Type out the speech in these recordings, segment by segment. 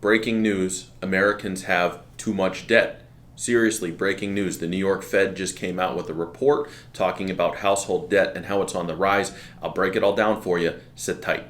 Breaking news, Americans have too much debt. Seriously, breaking news. The New York Fed just came out with a report talking about household debt and how it's on the rise. I'll break it all down for you. Sit tight.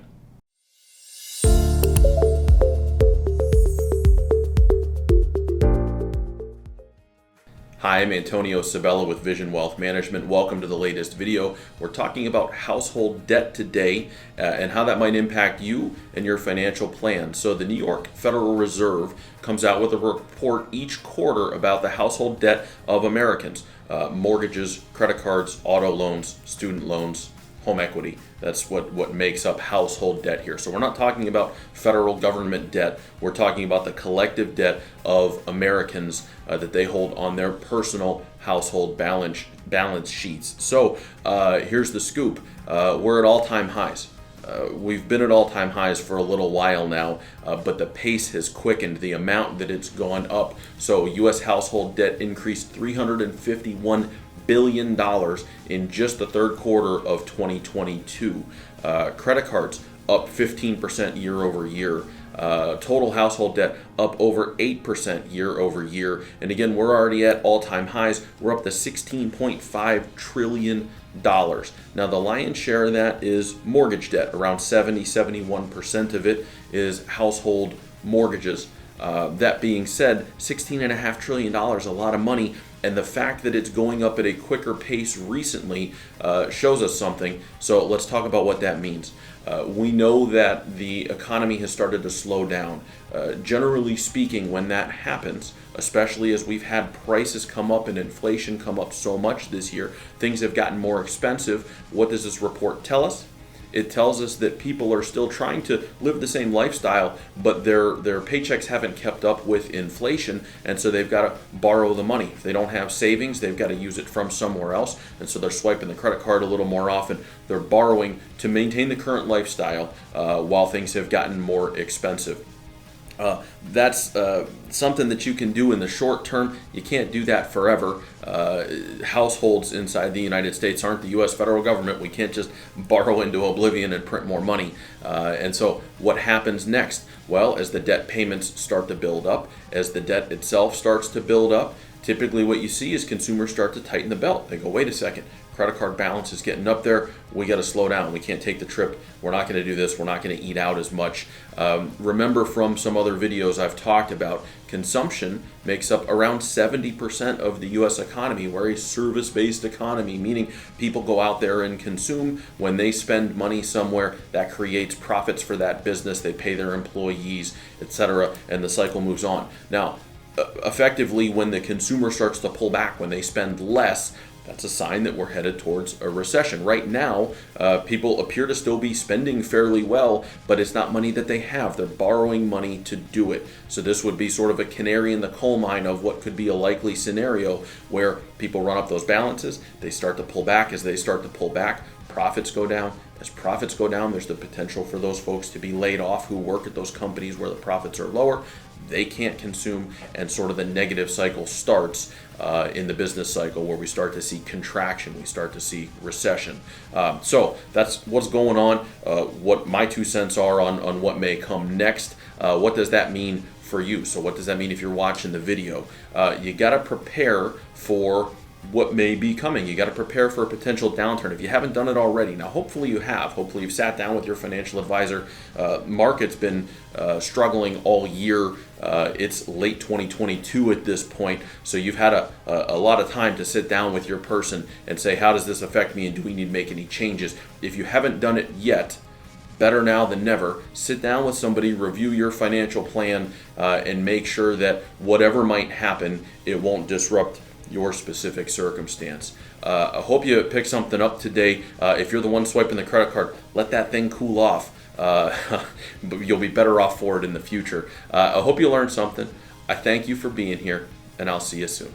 Hi, I'm Antonio Sabella with Vision Wealth Management. Welcome to the latest video. We're talking about household debt today and how that might impact you and your financial plan. So the New York Federal Reserve comes out with a report each quarter about the household debt of Americans. Mortgages, credit cards, auto loans, student loans, home equity. That's what makes up household debt here. So we're not talking about federal government debt. We're talking about the collective debt of Americans that they hold on their personal household balance sheets. So here's the scoop. We're at all-time highs. We've been at all-time highs for a little while now, but the pace has quickened, the amount that it's gone up. So U.S. household debt increased $351 billion in just the third quarter of 2022. Credit cards up 15% year over year. Total household debt up over 8% year over year. And again, we're already at all-time highs. We're up to $16.5 trillion. Now, the lion's share of that is mortgage debt. Around 71% of it is household mortgages. That being said, $16.5 trillion, a lot of money. And the fact that it's going up at a quicker pace recently shows us something. So let's talk about what that means. We know that the economy has started to slow down. Generally speaking, when that happens, especially as we've had prices come up and inflation come up so much this year, things have gotten more expensive. What does this report tell us? It tells us that people are still trying to live the same lifestyle, but their paychecks haven't kept up with inflation, and so they've got to borrow the money. If they don't have savings, they've got to use it from somewhere else, and so they're swiping the credit card a little more often. They're borrowing to maintain the current lifestyle while things have gotten more expensive. That's something that you can do in the short term. You can't do that forever. Households inside the United States aren't the U.S. federal government. We can't just borrow into oblivion and print more money. And so what happens next? Well, as the debt payments start to build up, as the debt itself starts to build up, typically what you see is consumers start to tighten the belt. They go, wait a second, credit card balance is getting up there. We got to slow down. We can't take the trip. We're not going to do this. We're not going to eat out as much. Remember from some other videos I've talked about, consumption makes up around 70% of the U.S. economy. We're a service-based economy, meaning people go out there and consume. When they spend money somewhere, that creates profits for that business. They pay their employees, etc., and the cycle moves on. Now, effectively, when the consumer starts to pull back, when they spend less, that's a sign that we're headed towards a recession. Right now, people appear to still be spending fairly well, but it's not money that they have. They're borrowing money to do it. So this would be sort of a canary in the coal mine of what could be a likely scenario where people run up those balances, they start to pull back. As they start to pull back, profits go down. As profits go down, there's the potential for those folks to be laid off who work at those companies where the profits are lower. They can't consume, and sort of the negative cycle starts in the business cycle where we start to see contraction, we start to see recession. So that's what's going on, what my 2 cents are on what may come next. What does that mean for you? So what does that mean if you're watching the video? You got to prepare for what may be coming. You got to prepare for a potential downturn if you haven't done it already. Now, hopefully you have. Hopefully you've sat down with your financial advisor. Market's been struggling all year. It's late 2022 at this point, so you've had a lot of time to sit down with your person and say, how does this affect me, and do we need to make any changes? If you haven't done it yet, better now than never. Sit down with somebody, review your financial plan, and make sure that whatever might happen, it won't disrupt your specific circumstance. I hope you pick something up today. If you're the one swiping the credit card, let that thing cool off. But you'll be better off for it in the future. I hope you learned something. I thank you for being here, and I'll see you soon.